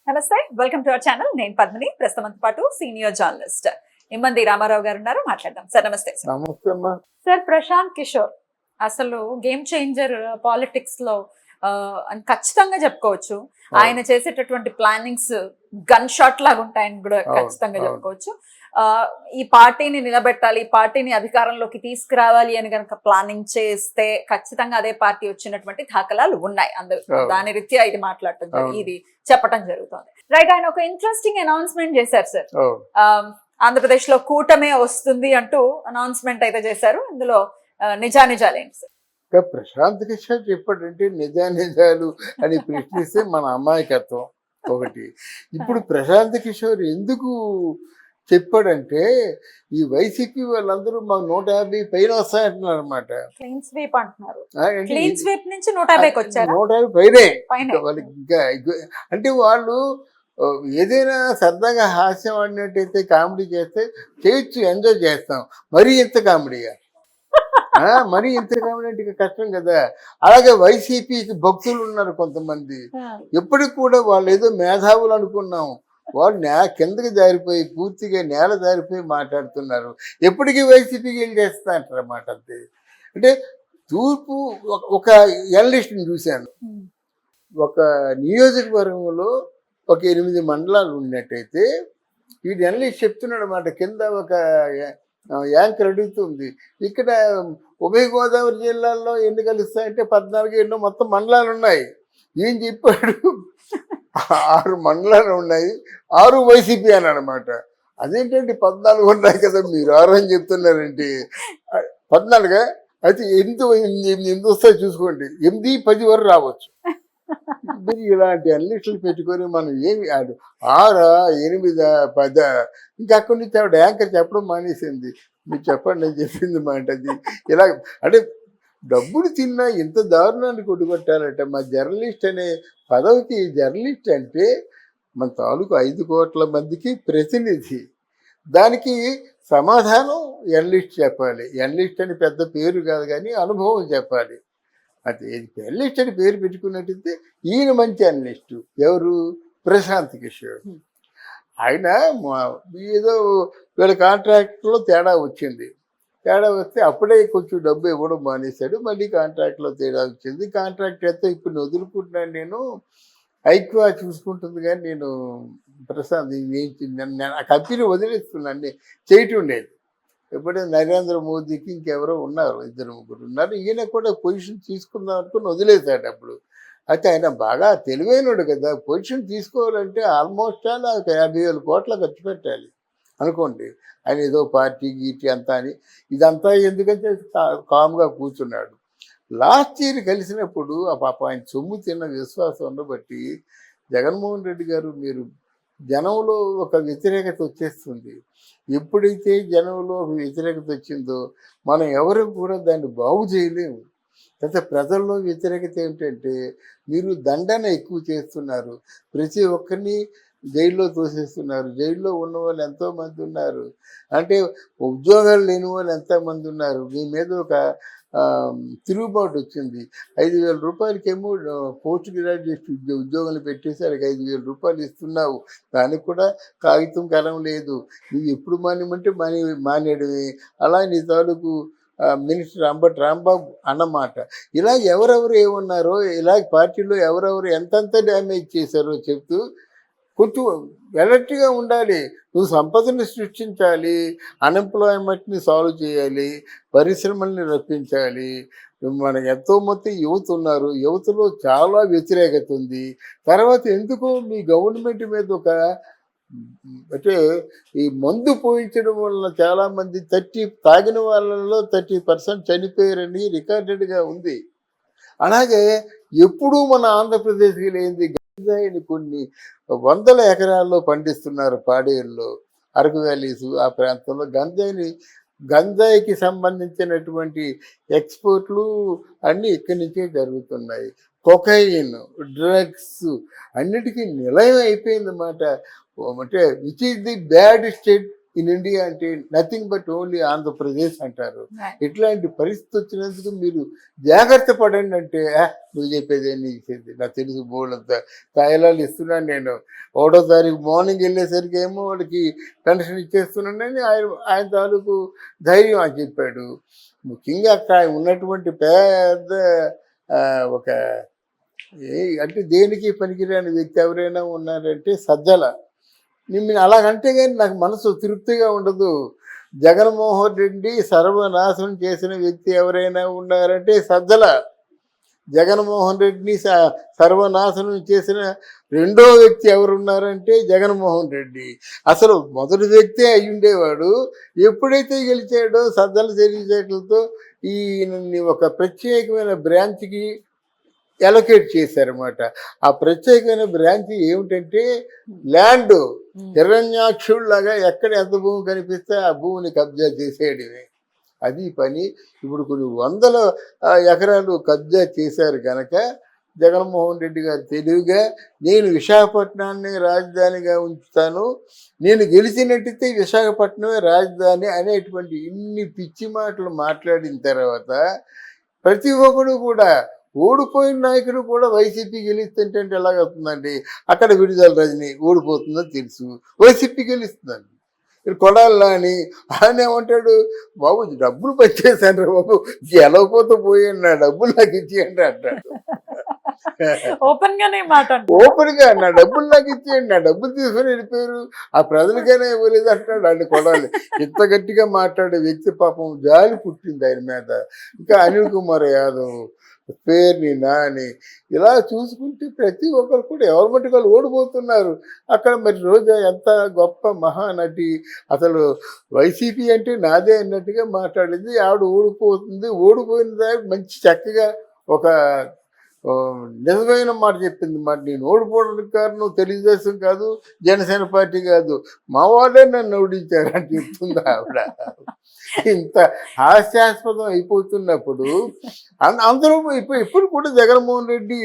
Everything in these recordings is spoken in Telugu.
నమస్తే, వెల్కమ్ టు అవర్ ఛానల్. నేను పద్మిని. ప్రస్తుతం పాటు సీనియర్ జర్నలిస్ట్ ఇమ్మంది రామారావు గారు ఉన్నారు. మాట్లాడదాం సార్. నమస్తే సార్. ప్రశాంత్ కిషోర్ అసలు గేమ్ చేంజర్ పాలిటిక్స్ లో అని ఖచ్చితంగా చెప్పుకోవచ్చు. ఆయన చేసేటటువంటి ప్లానింగ్స్ గన్ షాట్ లాగా ఉంటాయని కూడా ఖచ్చితంగా చెప్పుకోవచ్చు. ఈ పార్టీని నిలబెట్టాలి, ఈ పార్టీని అధికారంలోకి తీసుకురావాలి అని కనుక ప్లానింగ్ చేస్తే ఖచ్చితంగా అదే పార్టీ వచ్చినటువంటి దాఖలాలు ఉన్నాయి. దాని రీత్యా ఇది మాట్లాడటం, ఇది చెప్పడం జరుగుతుంది. రైట్. ఆయన ఒక ఇంట్రెస్టింగ్ అనౌన్స్మెంట్ చేశారు సార్. ఆంధ్రప్రదేశ్ లో కూటమే వస్తుంది అంటూ అనౌన్స్మెంట్ అయితే చేశారు. ఇందులో నిజానిజాలేంటి సార్? ప్రశాంత్ కిషోర్ చెప్పాడంటే నిజాలు అని ప్రశ్నిస్తే మన అమాయకత్వం ఒకటి. ఇప్పుడు ప్రశాంత్ కిషోర్ ఎందుకు చెప్పాడంటే ఈ వైసీపీ వాళ్ళందరూ మాకు 150 పైన వస్తాయంటున్నారు అనమాట. క్లీన్ స్వీప్ అంటున్నారు. క్లీన్ స్వీప్ నుంచి 150 వచ్చారు. 150 పైనే వాళ్ళకి. ఇంకా అంటే వాళ్ళు ఏదైనా సరదాగా హాస్యం ఆడినట్టయితే, కామెడీ చేస్తే చేయొచ్చు, ఎంజాయ్ చేస్తాం. మరీ ఇంత కామెడీగా మరీ ఇంత కామెడీ అంటే కష్టం కదా. అలాగే వైసీపీకి భక్తులు ఉన్నారు కొంతమంది. ఎప్పటికి కూడా వాళ్ళు ఏదో మేధావులు అనుకున్నాం, వాళ్ళు కిందకి జారిపోయి పూర్తిగా నేల జారిపోయి మాట్లాడుతున్నారు. ఎప్పటికీ వైసీపీకి వెళ్ళి చేస్తా అంటారు అన్నమాట. అంతే. అంటే తూర్పు ఒక ఎనలిస్ట్ని చూశాను. ఒక నియోజకవర్గంలో ఒక 8 మండలాలు ఉన్నట్టయితే ఈ ఎనలిస్ట్ చెప్తున్నాడు అన్నమాట. కింద ఒక యాంకర్ అడుగుతుంది, ఇక్కడ ఉభయ గోదావరి జిల్లాల్లో ఎన్ని కలుస్తాయంటే 14 ఎన్నో మొత్తం మండలాలు ఉన్నాయి. ఏం చెప్పాడు, 6 మండలాలు ఉన్నాయి, 6 వైసీపీ అని అనమాట. అదేంటంటే 14 ఉన్నాయి కదా, మీరు 6 అని చెప్తున్నారంటే 14 అయితే ఎంత వస్తాయి చూసుకోండి. 8, 10 వరకు రావచ్చు. మీరు ఇలాంటి అన్నిట్లు పెట్టుకొని మనం ఏమి 6, 8, 10 ఇంకా అక్కడి నుంచి ఆవిడ యాంకర్ చెప్పడం మానేసింది. మీరు చెప్పండి నేను చెప్పింది మాట. అది ఇలా అంటే డబ్బులు తిన్నా ఇంత దారుణాన్ని కొట్టుకొట్టారట. మా జర్నలిస్ట్ అనే పదవికి, జర్నలిస్ట్ అంటే మన తాలూకు 5 కోట్ల మందికి ప్రతినిధి. దానికి సమాధానం ఎనలిస్ట్ చెప్పాలి. ఎనలిస్ట్ అని పెద్ద పేరు కాదు కానీ అనుభవం చెప్పాలి. అది ఎనలిస్ట్ అని పేరు పెట్టుకున్నట్టయితే ఈయన మంచి అనలిస్టు. ఎవరు? ప్రశాంత్ కిషోర్. ఆయన ఏదో వీళ్ళ కాంట్రాక్ట్లో తేడా వచ్చింది. తేడా వస్తే అప్పుడే కొంచెం డబ్బు ఇవ్వడం మానేశాడు. మళ్ళీ కాంట్రాక్ట్లో తేడా వచ్చింది. కాంట్రాక్ట్ అయితే ఇప్పుడు వదులుకుంటున్నాను, నేను ఐక్యా చూసుకుంటుంది కానీ నేను ప్రశాంత్ ఆ కంపెనీ వదిలేస్తున్నాను, చేయటం లేదు. ఎప్పుడైతే నరేంద్ర మోదీకి ఇంకెవరో ఉన్నారు, 2, 3 ఉన్నారు. ఈయన కూడా పొజిషన్ తీసుకుందాం అనుకుని వదిలేశాడు అప్పుడు. అయితే ఆయన బాగా తెలివైనడు కదా, పొజిషన్ తీసుకోవాలంటే ఆల్మోస్ట్ 50,000 కోట్ల ఖర్చు పెట్టాలి అనుకోండి. ఆయన ఏదో పార్టీ గీటీ అంతా అని ఇదంతా ఎందుకంటే కామ్గా కూర్చున్నాడు. లాస్ట్ ఇయర్ కలిసినప్పుడు ఆ పాప ఆయన సొమ్ము తిన్న విశ్వాసం బట్టి జగన్మోహన్ రెడ్డి గారు, మీరు జనంలో ఒక వ్యతిరేకత వచ్చేస్తుంది. ఎప్పుడైతే జనంలో ఒక వ్యతిరేకత వచ్చిందో మనం ఎవరు కూడా దాన్ని బాగు చేయలేము. అయితే ప్రజల్లో వ్యతిరేకత ఏమిటంటే మీరు దండన ఎక్కువ చేస్తున్నారు, ప్రతి ఒక్కరిని జైల్లో తోసేస్తున్నారు. జైల్లో ఉన్న వాళ్ళు ఎంతోమంది ఉన్నారు, అంటే ఉద్యోగాలు లేని వాళ్ళు ఎంతోమంది ఉన్నారు. మీ మీద ఒక తిరుగుబాటు వచ్చింది. 5,000 రూపాయలకేమో పోస్ట్ గ్రాడ్యుయేట్ ఉద్యోగాలు పెట్టేసి వాళ్ళకి 5,000 రూపాయలు ఇస్తున్నావు. దానికి కూడా కాగితం కలం లేదు. నువ్వు ఎప్పుడు మానేమంటే మానేయడమే. అలా నీ తాలూకు మినిస్టర్ అంబటి రాంబాబు అన్నమాట. ఇలా ఎవరెవరు ఏమన్నారో, ఇలా పార్టీలో ఎవరెవరు ఎంతెంత డ్యామేజ్ చేశారో చెప్తూ కొంచెం అలర్ట్గా ఉండాలి. నువ్వు సంపదను సృష్టించాలి, అన్ఎంప్లాయ్మెంట్ని సాల్వ్ చేయాలి, పరిశ్రమల్ని రప్పించాలి. మన ఎంతో మంది యువత ఉన్నారు, యువతలో చాలా వ్యతిరేకత ఉంది. తర్వాత ఎందుకు మీ గవర్నమెంట్ మీద ఒక అంటే ఈ మందు పోయించడం వలన చాలామంది తాగిన వాళ్ళలో 30% చనిపోయారని రికార్డెడ్గా ఉంది. అలాగే ఎప్పుడూ మన ఆంధ్రప్రదేశ్కి లేనిది గంజాయిని కొన్ని 100 ఎకరాల్లో పండిస్తున్నారు. పాడేరులో, అరకు వ్యాలీస్ ఆ ప్రాంతంలో గంజాయికి సంబంధించినటువంటి ఎక్స్పోర్ట్లు అన్నీ ఇక్కడి నుంచే జరుగుతున్నాయి. కొకైన్, డ్రగ్స్ అన్నిటికీ నిలయం అయిపోయిందన్నమాట. అంటే which is the bad state in India అంటే నథింగ్ బట్ ఓన్లీ ఆంధ్రప్రదేశ్ అంటారు. ఇట్లాంటి పరిస్థితి వచ్చినందుకు మీరు జాగ్రత్త పడండి అంటే నువ్వు చెప్పేది నీకు నాకు తెలుసు బోర్డంత తాయిలాలు ఇస్తున్నాను నేను 1వ తారీఖు మార్నింగ్ వెళ్ళేసరికి ఏమో వాడికి పెన్షన్ ఇచ్చేస్తున్నానని ఆయన తాలూకు ధైర్యం అని చెప్పాడు. ముఖ్యంగా అక్కడ ఉన్నటువంటి పెద్ద ఒక అంటే దేనికి పనికిరాని వ్యక్తి ఎవరైనా ఉన్నారంటే సజ్జల. నేను అలాగంటే కానీ నాకు మనసు తృప్తిగా ఉండదు. జగన్మోహన్ రెడ్డి సర్వనాశనం చేసిన వ్యక్తి ఎవరైనా ఉన్నారంటే సజ్జల. జగన్మోహన్ రెడ్డిని సర్వనాశనం చేసిన రెండో వ్యక్తి ఎవరున్నారంటే జగన్మోహన్ రెడ్డి. అసలు మొదటి వ్యక్తే అయి ఉండేవాడు. ఎప్పుడైతే గెలిచాడో సజ్జల తెలివితేటలతో ఈ ఒక ప్రత్యేకమైన బ్రాంచ్కి ఎలొకేట్ చేశారన్నమాట. ఆ ప్రత్యేకమైన బ్రాంచ్ ఏమిటంటే ల్యాండ్. హిరణ్యాక్షుల్లాగా ఎక్కడ ఎంత భూమి కనిపిస్తే ఆ భూమిని కబ్జా చేసేయడమే అది పని. ఇప్పుడు కొన్ని వందల ఎకరాలు కబ్జా చేశారు కనుక జగన్మోహన్ రెడ్డి గారు తెలివిగా నేను విశాఖపట్నాన్ని రాజధానిగా ఉంచుతాను, నేను గెలిచినట్టయితే విశాఖపట్నమే రాజధాని అనేటువంటి ఇన్ని పిచ్చి మాటలు మాట్లాడిన తర్వాత ప్రతి ఒక్కడు కూడా ఓడిపోయిన నాయకుడు కూడా వైసీపీ గెలుస్తుంటే ఎలాగవుతుందండి? అక్కడ విడుదల రజని ఓడిపోతుందో తెలుసు, వైసీపీ గెలుస్తుందండి. ఇక్కడ కొడాలి అని ఆయన ఏమంటాడు, బాబు డబ్బులు పనిచేశాను బాబు, గెలవపోతే పోయాను, నా డబ్బులు నాకు ఇచ్చేయండి అంటాడు. ఓపెన్ గానే మాట ఓపెన్ గా నా డబ్బులు నాకు ఇచ్చేయండి, నా డబ్బులు తీసుకొని వెళ్ళిపోయారు, ఆ ప్రజలకైనా ఇవ్వలేదు అంటాడు. ఆయన కొడాలి ఇంత గట్టిగా మాట్లాడే వ్యక్తి పాపం జాలి పుట్టింది ఆయన మీద. ఇంకా అనిల్ కుమార్ యాదవ్, పేర్ని నాని, ఇలా చూసుకుంటే ప్రతి ఒక్కరు కూడా ఎవరి మట్టుకు వాళ్ళు ఓడిపోతున్నారు. అక్కడ మరి రోజా ఎంత గొప్ప మహానటి, అసలు వైసీపీ అంటే నాదే అన్నట్టుగా మాట్లాడింది. ఆవిడ ఓడిపోతుంది, ఓడిపోయిన దాకా మంచి చక్కగా ఒక నిజమైన మాట చెప్పింది. మాట నేను ఓడిపోవడానికి కారణం తెలుగుదేశం కాదు, జనసేన పార్టీ కాదు, మా వాళ్ళే నన్ను ఓడించారు అని చెప్తుంది ఆవిడ. ఇంత హాస్యాస్పదం అయిపోతున్నప్పుడు అందరూ ఇప్పుడు కూడా జగన్మోహన్ రెడ్డి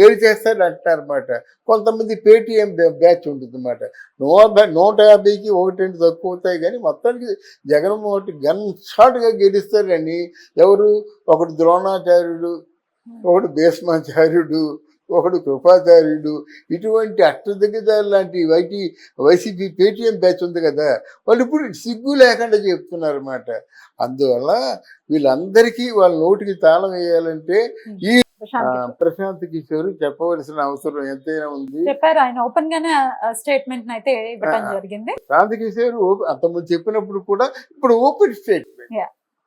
గెలిచేస్తాడు అంటారన్నమాట. కొంతమంది పేటీఎం బ్యాచ్ ఉంటుంది అన్నమాట. 150కి 1 తక్కువ అవుతాయి కానీ మొత్తానికి జగన్మోహన్ రెడ్డి గన్ షాట్గా గెలుస్తారని ఎవరు, ఒకడు ద్రోణాచార్యుడు, ఒకడు భీష్మాచార్యుడు, ఒకడు కృపాచార్యుడు, ఇటువంటి అష్టదిగ్గజాలు లాంటి వైసీపీ పేటీఎం బ్యాచ్ ఉంది కదా, వాళ్ళు ఇప్పుడు సిగ్గు లేకుండా చెప్తున్నారు అన్నమాట. అందువల్ల వీళ్ళందరికీ వాళ్ళ నోటికి తాళం వేయాలంటే ఈ ప్రశాంత్ కిషోర్ చెప్పవలసిన అవసరం ఎంతైనా ఉంది. చెప్పారు ఆయన ఓపెన్ గానే స్టేట్మెంట్ అయితే ఇవ్వడం జరిగింది. ప్రశాంత్ కిషోర్ అంతకుముందు చెప్పినప్పుడు కూడా ఇప్పుడు ఓపెన్ స్టేట్మెంట్.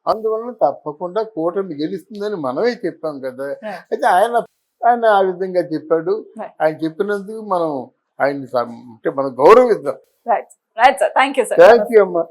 అందువలన తప్పకుండా కూటమి గెలుస్తుందని మనమే చెప్పాం కదా. అయితే ఆయన ఆ విధంగా చెప్పాడు. ఆయన చెప్పినందుకు మనం ఆయన అంటే మనం గౌరవిద్దాం. రైట్ సార్, థ్యాంక్ యూ అమ్మా.